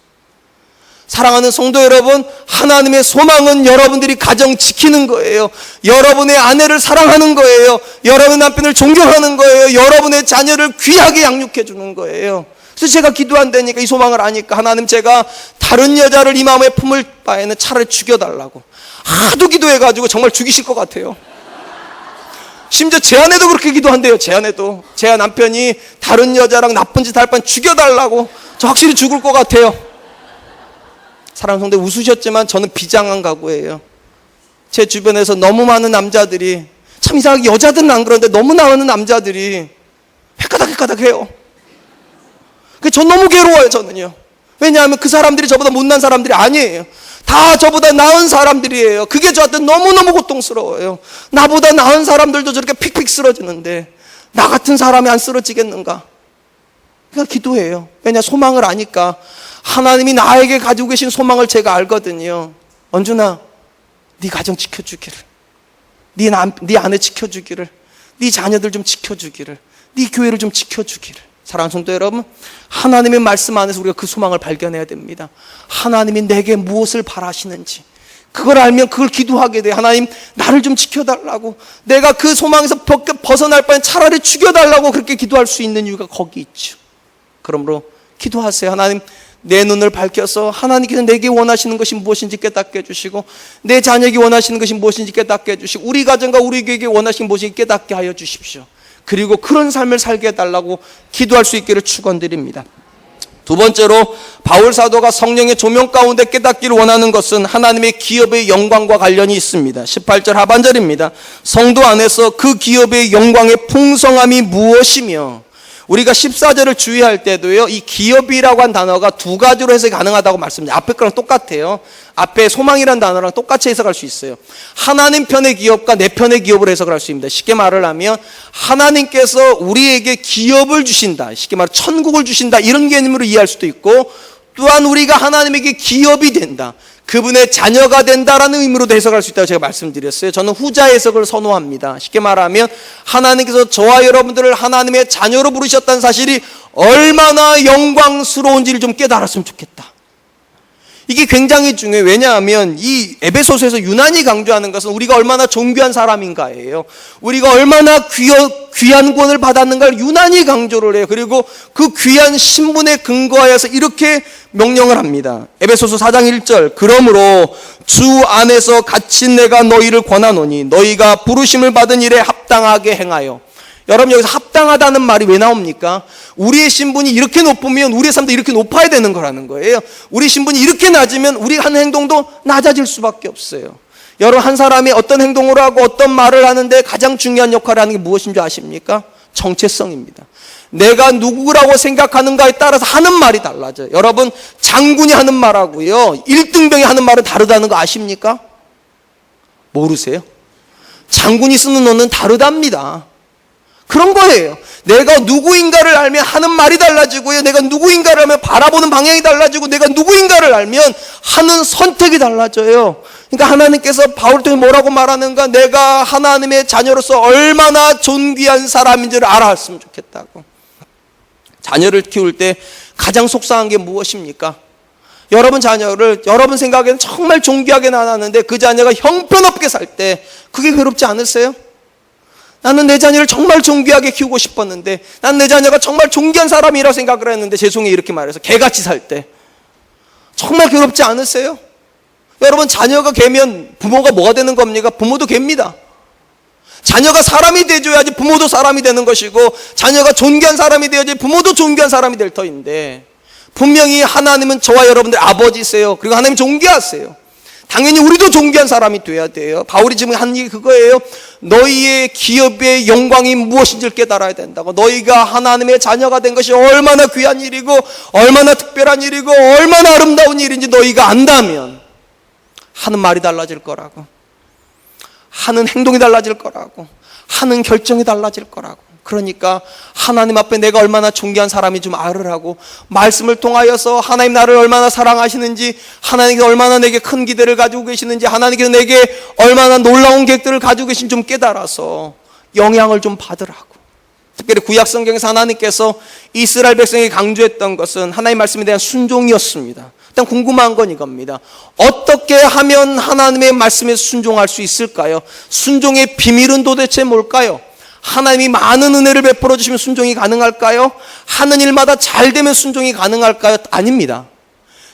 사랑하는 성도 여러분, 하나님의 소망은 여러분들이 가정 지키는 거예요. 여러분의 아내를 사랑하는 거예요. 여러분의 남편을 존경하는 거예요. 여러분의 자녀를 귀하게 양육해 주는 거예요. 그래서 제가 기도한다니까, 이 소망을 아니까, 하나님, 제가 다른 여자를 이 마음에 품을 바에는 차라리 죽여달라고. 하도 기도해가지고 정말 죽이실 것 같아요. 심지어 제 아내도 그렇게 기도한대요. 제 아내도. 제 남편이 다른 여자랑 나쁜 짓 할 바엔 죽여달라고. 저 확실히 죽을 것 같아요. 사랑하는 성도, 웃으셨지만 저는 비장한 각오예요. 제 주변에서 너무 많은 남자들이, 참 이상하게 여자들은 안 그런데 너무 많은 남자들이 헷가닥해요. 전 너무 괴로워요, 저는요. 왜냐하면 그 사람들이 저보다 못난 사람들이 아니에요. 다 저보다 나은 사람들이에요. 그게 저한테 너무너무 고통스러워요. 나보다 나은 사람들도 저렇게 픽픽 쓰러지는데 나 같은 사람이 안 쓰러지겠는가? 그러니까 기도해요. 왜냐, 소망을 아니까. 하나님이 나에게 가지고 계신 소망을 제가 알거든요. 언준아, 네 가정 지켜주기를, 네 아내 지켜주기를, 네 자녀들 좀 지켜주기를, 네 교회를 좀 지켜주기를. 사랑하는 성도 여러분, 하나님의 말씀 안에서 우리가 그 소망을 발견해야 됩니다. 하나님이 내게 무엇을 바라시는지 그걸 알면 그걸 기도하게 돼요. 하나님, 나를 좀 지켜달라고. 내가 그 소망에서 벗어날 바엔 차라리 죽여달라고 그렇게 기도할 수 있는 이유가 거기 있죠. 그러므로 기도하세요. 하나님, 내 눈을 밝혀서 하나님께서 내게 원하시는 것이 무엇인지 깨닫게 해주시고, 내 자녀에게 원하시는 것이 무엇인지 깨닫게 해주시고, 우리 가정과 우리 교회에게 원하시는 무엇인지 깨닫게 하여 주십시오. 그리고 그런 삶을 살게 해달라고 기도할 수 있기를 축원드립니다. 두 번째로 바울 사도가 성령의 조명 가운데 깨닫기를 원하는 것은 하나님의 기업의 영광과 관련이 있습니다. 18절 하반절입니다. 성도 안에서 그 기업의 영광의 풍성함이 무엇이며, 우리가 14절을 주의할 때도요, 이 기업이라고 한 단어가 두 가지로 해석이 가능하다고 말씀드립니다. 앞에 거랑 똑같아요. 앞에 소망이라는 단어랑 똑같이 해석할 수 있어요. 하나님 편의 기업과 내 편의 기업으로 해석을 할 수 있습니다. 쉽게 말을 하면 하나님께서 우리에게 기업을 주신다, 쉽게 말해 천국을 주신다, 이런 개념으로 이해할 수도 있고, 또한 우리가 하나님에게 기업이 된다, 그분의 자녀가 된다라는 의미로도 해석할 수 있다고 제가 말씀드렸어요. 저는 후자 해석을 선호합니다. 쉽게 말하면 하나님께서 저와 여러분들을 하나님의 자녀로 부르셨다는 사실이 얼마나 영광스러운지를 좀 깨달았으면 좋겠다. 이게 굉장히 중요해요. 왜냐하면 이 에베소서에서 유난히 강조하는 것은 우리가 얼마나 존귀한 사람인가예요. 우리가 얼마나 귀한 구원을 받았는가를 유난히 강조를 해요. 그리고 그 귀한 신분에 근거하여서 이렇게 명령을 합니다. 에베소서 4장 1절, 그러므로 주 안에서 갇힌 내가 너희를 권하노니 너희가 부르심을 받은 일에 합당하게 행하여. 여러분, 여기서 합당하다는 말이 왜 나옵니까? 우리의 신분이 이렇게 높으면 우리의 삶도 이렇게 높아야 되는 거라는 거예요. 우리 신분이 이렇게 낮으면 우리 하는 행동도 낮아질 수밖에 없어요. 여러분, 한 사람이 어떤 행동을 하고 어떤 말을 하는데 가장 중요한 역할을 하는 게 무엇인 줄 아십니까? 정체성입니다. 내가 누구라고 생각하는가에 따라서 하는 말이 달라져요. 여러분, 장군이 하는 말하고요 1등병이 하는 말은 다르다는 거 아십니까? 모르세요? 장군이 쓰는 언어는 다르답니다. 그런 거예요. 내가 누구인가를 알면 하는 말이 달라지고요, 내가 누구인가를 알면 바라보는 방향이 달라지고, 내가 누구인가를 알면 하는 선택이 달라져요. 그러니까 하나님께서 바울을 통해 뭐라고 말하는가? 내가 하나님의 자녀로서 얼마나 존귀한 사람인지를 알았으면 좋겠다고. 자녀를 키울 때 가장 속상한 게 무엇입니까? 여러분 자녀를 여러분 생각에는 정말 존귀하게 낳았는데 그 자녀가 형편없게 살 때 그게 괴롭지 않으세요? 나는 내 자녀를 정말 존귀하게 키우고 싶었는데, 난 내 자녀가 정말 존귀한 사람이라고 생각을 했는데, 죄송해요 이렇게 말해서 개같이 살 때 정말 괴롭지 않으세요? 여러분, 자녀가 개면 부모가 뭐가 되는 겁니까? 부모도 개입니다. 자녀가 사람이 돼줘야지 부모도 사람이 되는 것이고, 자녀가 존귀한 사람이 되어야지 부모도 존귀한 사람이 될 터인데, 분명히 하나님은 저와 여러분들 아버지세요. 그리고 하나님 존귀하세요. 당연히 우리도 존귀한 사람이 돼야 돼요. 바울이 지금 한 얘기 그거예요. 너희의 기업의 영광이 무엇인지를 깨달아야 된다고. 너희가 하나님의 자녀가 된 것이 얼마나 귀한 일이고 얼마나 특별한 일이고 얼마나 아름다운 일인지 너희가 안다면 하는 말이 달라질 거라고, 하는 행동이 달라질 거라고, 하는 결정이 달라질 거라고. 그러니까 하나님 앞에 내가 얼마나 존귀한 사람이 좀 알으라고, 말씀을 통하여서 하나님 나를 얼마나 사랑하시는지, 하나님께서 얼마나 내게 큰 기대를 가지고 계시는지, 하나님께서 내게 얼마나 놀라운 계획들을 가지고 계신지 좀 깨달아서 영향을 좀 받으라고. 특별히 구약 성경에서 하나님께서 이스라엘 백성에게 강조했던 것은 하나님 말씀에 대한 순종이었습니다. 일단 궁금한 건 이겁니다. 어떻게 하면 하나님의 말씀에 순종할 수 있을까요? 순종의 비밀은 도대체 뭘까요? 하나님이 많은 은혜를 베풀어 주시면 순종이 가능할까요? 하는 일마다 잘 되면 순종이 가능할까요? 아닙니다.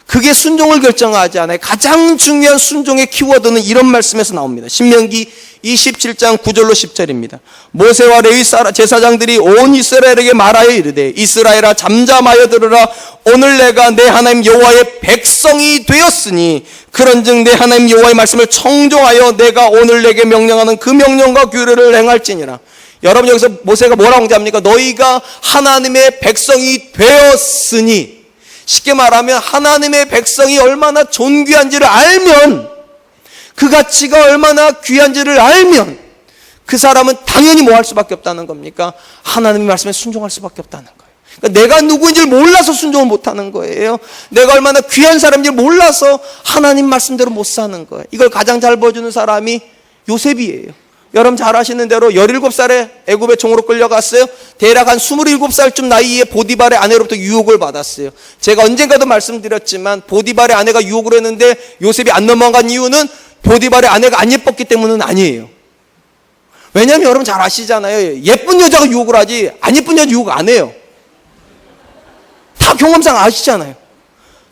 그게 순종을 결정하지 않아요. 가장 중요한 순종의 키워드는 이런 말씀에서 나옵니다. 신명기 27장 9절로 10절입니다. 모세와 레위 제사장들이 온 이스라엘에게 말하여 이르되, 이스라엘아 잠잠하여 들으라. 오늘 내가 내 하나님 여호와의 백성이 되었으니 그런즉 내 하나님 여호와의 말씀을 청종하여 내가 오늘 내게 명령하는 그 명령과 규례를 행할지니라. 여러분 여기서 모세가 뭐라고 하합니까? 너희가 하나님의 백성이 되었으니, 쉽게 말하면 하나님의 백성이 얼마나 존귀한지를 알면, 그 가치가 얼마나 귀한지를 알면 그 사람은 당연히 뭐 할 수밖에 없다는 겁니까? 하나님의 말씀에 순종할 수밖에 없다는 거예요. 그러니까 내가 누구인지를 몰라서 순종을 못하는 거예요. 내가 얼마나 귀한 사람인지를 몰라서 하나님 말씀대로 못 사는 거예요. 이걸 가장 잘 보여주는 사람이 요셉이에요. 여러분 잘 아시는 대로 17살에 애굽의 종으로 끌려갔어요. 대략 한 27살쯤 나이에 보디발의 아내로부터 유혹을 받았어요. 제가 언젠가도 말씀드렸지만 보디발의 아내가 유혹을 했는데 요셉이 안 넘어간 이유는 보디발의 아내가 안 예뻤기 때문은 아니에요. 왜냐하면 여러분 잘 아시잖아요. 예쁜 여자가 유혹을 하지 안 예쁜 여자 유혹 안 해요. 다 경험상 아시잖아요.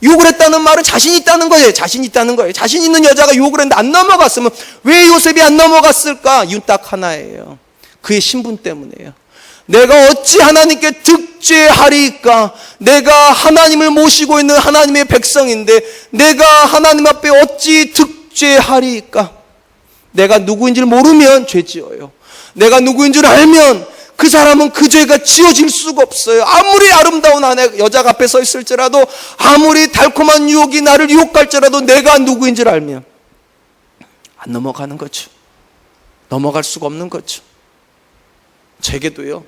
유혹을 했다는 말은 자신 있다는 거예요. 자신 있다는 거예요. 자신 있는 여자가 유혹을 했는데 안 넘어갔으면 왜 요셉이 안 넘어갔을까? 이유는 딱 하나예요. 그의 신분 때문에요. 내가 어찌 하나님께 득죄하리까? 내가 하나님을 모시고 있는 하나님의 백성인데 내가 하나님 앞에 어찌 득죄하리까? 내가 누구인지를 모르면 죄 지어요. 내가 누구인지를 알면 그 사람은 그 죄가 지어질 수가 없어요. 아무리 아름다운 여자가 앞에 서 있을지라도, 아무리 달콤한 유혹이 나를 유혹할지라도 내가 누구인지를 알면 안 넘어가는 거죠. 넘어갈 수가 없는 거죠. 제게도요,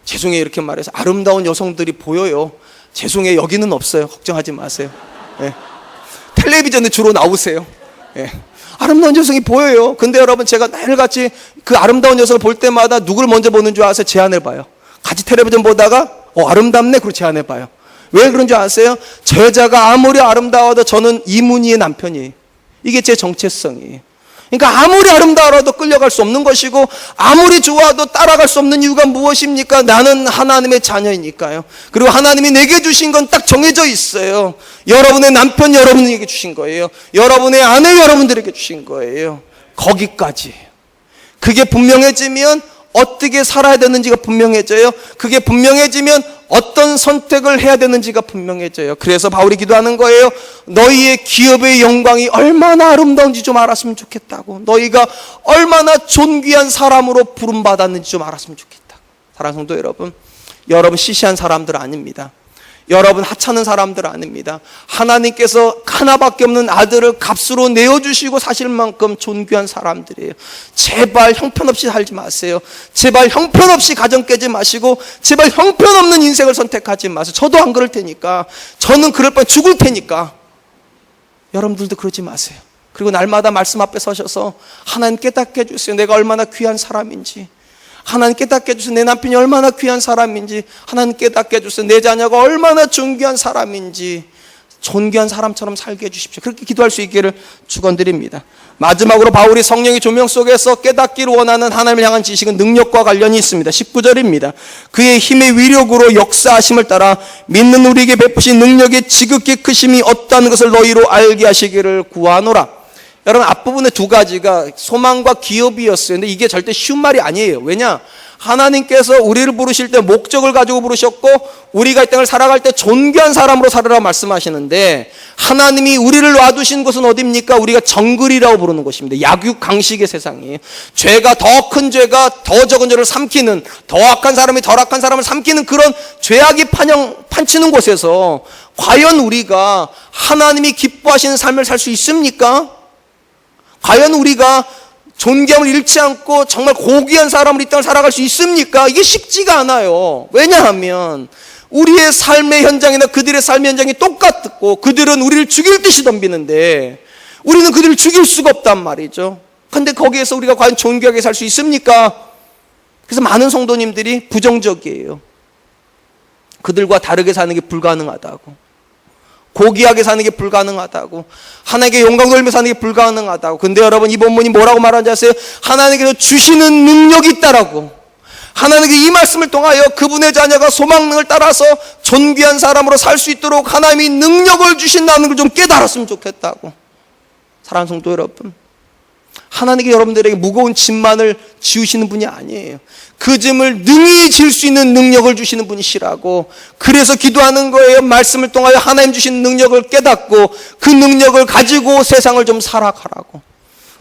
죄송해요 이렇게 말해서 아름다운 여성들이 보여요. 죄송해요 여기는 없어요. 걱정하지 마세요. 네. 텔레비전에 주로 나오세요. 네. 아름다운 여성이 보여요. 근데 여러분 제가 매일같이 그 아름다운 여성을 볼 때마다 누굴 먼저 보는 줄 아세요? 제안을 봐요. 같이 텔레비전 보다가 아름답네 그리고 제안해 봐요. 왜 그런 줄 아세요? 저 여자가 아무리 아름다워도 저는 이문희의 남편이에요. 이게 제 정체성이에요. 그러니까 아무리 아름다워도 끌려갈 수 없는 것이고, 아무리 좋아도 따라갈 수 없는 이유가 무엇입니까? 나는 하나님의 자녀이니까요. 그리고 하나님이 내게 주신 건 딱 정해져 있어요. 여러분의 남편 여러분에게 주신 거예요. 여러분의 아내 여러분들에게 주신 거예요. 거기까지예요. 그게 분명해지면 어떻게 살아야 되는지가 분명해져요. 그게 분명해지면 어떤 선택을 해야 되는지가 분명해져요. 그래서 바울이 기도하는 거예요. 너희의 기업의 영광이 얼마나 아름다운지 좀 알았으면 좋겠다고. 너희가 얼마나 존귀한 사람으로 부름받았는지 좀 알았으면 좋겠다고. 사랑하는 성도 여러분, 여러분 시시한 사람들 아닙니다. 여러분 하찮은 사람들 아닙니다. 하나님께서 하나밖에 없는 아들을 값으로 내어주시고 사실 만큼 존귀한 사람들이에요. 제발 형편없이 살지 마세요. 제발 형편없이 가정 깨지 마시고, 제발 형편없는 인생을 선택하지 마세요. 저도 안 그럴 테니까, 저는 그럴 뻔 죽을 테니까 여러분들도 그러지 마세요. 그리고 날마다 말씀 앞에 서셔서 하나님 깨닫게 해주세요. 내가 얼마나 귀한 사람인지, 하나님 깨닫게 해주세요. 내 남편이 얼마나 귀한 사람인지, 하나님 깨닫게 해주세요. 내 자녀가 얼마나 존귀한 사람인지, 존귀한 사람처럼 살게 해주십시오. 그렇게 기도할 수 있기를 축원드립니다. 마지막으로 바울이 성령의 조명 속에서 깨닫기를 원하는 하나님을 향한 지식은 능력과 관련이 있습니다. 19절입니다. 그의 힘의 위력으로 역사하심을 따라 믿는 우리에게 베푸신 능력의 지극히 크심이 어떠한 것을 너희로 알게 하시기를 구하노라. 여러분 앞부분에 두 가지가 소망과 기업이었어요. 근데 이게 절대 쉬운 말이 아니에요. 왜냐? 하나님께서 우리를 부르실 때 목적을 가지고 부르셨고, 우리가 이 땅을 살아갈 때 존귀한 사람으로 살으라고 말씀하시는데, 하나님이 우리를 놔두신 곳은 어디입니까? 우리가 정글이라고 부르는 곳입니다. 약육강식의 세상이에요. 죄가 더 큰 죄가 더 적은 죄를 삼키는, 더 악한 사람이 덜 악한 사람을 삼키는 그런 죄악이 판치는 곳에서 과연 우리가 하나님이 기뻐하시는 삶을 살 수 있습니까? 과연 우리가 존귀함을 잃지 않고 정말 고귀한 사람으로 이 땅을 살아갈 수 있습니까? 이게 쉽지가 않아요. 왜냐하면 우리의 삶의 현장이나 그들의 삶의 현장이 똑같고, 그들은 우리를 죽일 듯이 덤비는데 우리는 그들을 죽일 수가 없단 말이죠. 근데 거기에서 우리가 과연 존귀하게 살 수 있습니까? 그래서 많은 성도님들이 부정적이에요. 그들과 다르게 사는 게 불가능하다고, 고귀하게 사는 게 불가능하다고, 하나님께 영광 돌리며 사는 게 불가능하다고. 근데 여러분 이 본문이 뭐라고 말하는지 아세요? 하나님께서 주시는 능력이 있다라고. 하나님께 이 말씀을 통하여 그분의 자녀가 소망능을 따라서 존귀한 사람으로 살 수 있도록 하나님이 능력을 주신다는 걸 좀 깨달았으면 좋겠다고. 사랑하는 성도 여러분, 하나님께 여러분들에게 무거운 짐만을 지우시는 분이 아니에요. 그 짐을 능히 질 수 있는 능력을 주시는 분이시라고. 그래서 기도하는 거예요. 말씀을 통하여 하나님 주신 능력을 깨닫고 그 능력을 가지고 세상을 좀 살아가라고.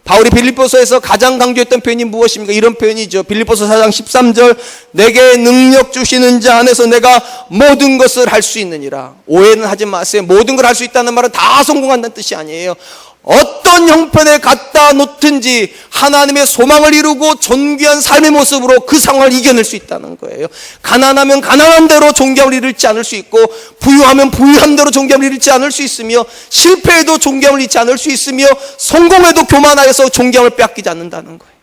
바울이 빌립보서에서 가장 강조했던 표현이 무엇입니까? 이런 표현이죠. 빌립보서 4장 13절, 내게 능력 주시는 자 안에서 내가 모든 것을 할 수 있느니라. 오해는 하지 마세요. 모든 걸 할 수 있다는 말은 다 성공한다는 뜻이 아니에요. 어떤 형편에 갖다 놓든지 하나님의 소망을 이루고 존귀한 삶의 모습으로 그 상황을 이겨낼 수 있다는 거예요. 가난하면 가난한 대로 존귀함을 이루지 않을 수 있고, 부유하면 부유한 대로 존귀함을 이루지 않을 수 있으며, 실패해도 존귀함을 잃지 않을 수 있으며, 성공해도 교만하여서 존귀함을 빼앗기지 않는다는 거예요.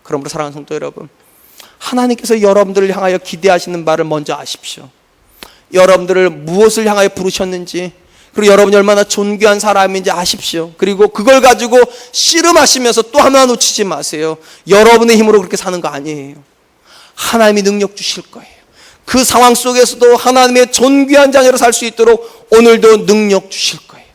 그러므로 사랑하는 성도 여러분, 하나님께서 여러분들을 향하여 기대하시는 바를 먼저 아십시오. 여러분들을 무엇을 향하여 부르셨는지, 그리고 여러분이 얼마나 존귀한 사람인지 아십시오. 그리고 그걸 가지고 씨름하시면서 또 하나 놓치지 마세요. 여러분의 힘으로 그렇게 사는 거 아니에요. 하나님이 능력 주실 거예요. 그 상황 속에서도 하나님의 존귀한 자녀로 살 수 있도록 오늘도 능력 주실 거예요.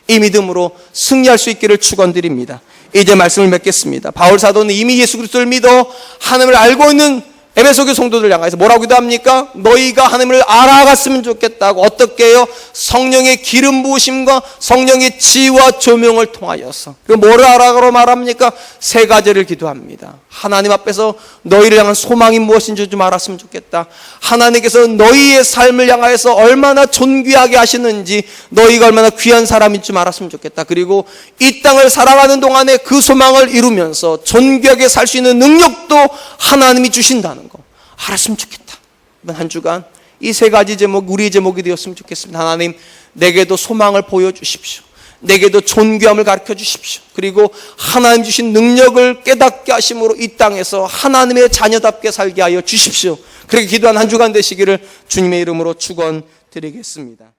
이 믿음으로 승리할 수 있기를 축원드립니다. 이제 말씀을 맺겠습니다. 바울 사도는 이미 예수 그리스도를 믿어 하나님을 알고 있는 에베소교 성도들 향해서 뭐라고 기도합니까? 너희가 하나님을 알아갔으면 좋겠다고. 어떻게 해요? 성령의 기름 부으심과 성령의 지혜와 조명을 통하여서. 그리고 뭐를 알아가로 말합니까? 세 가지를 기도합니다. 하나님 앞에서 너희를 향한 소망이 무엇인지 좀 알았으면 좋겠다. 하나님께서 너희의 삶을 향하여서 얼마나 존귀하게 하시는지, 너희가 얼마나 귀한 사람인 줄 알았으면 좋겠다. 그리고 이 땅을 살아가는 동안에 그 소망을 이루면서 존귀하게 살 수 있는 능력도 하나님이 주신다는 거 알았으면 좋겠다. 이번 한 주간 이 세 가지 제목, 우리의 제목이 되었으면 좋겠습니다. 하나님, 내게도 소망을 보여주십시오. 내게도 존귀함을 가르쳐 주십시오. 그리고 하나님 주신 능력을 깨닫게 하심으로 이 땅에서 하나님의 자녀답게 살게 하여 주십시오. 그렇게 기도한 한 주간 되시기를 주님의 이름으로 축원드리겠습니다.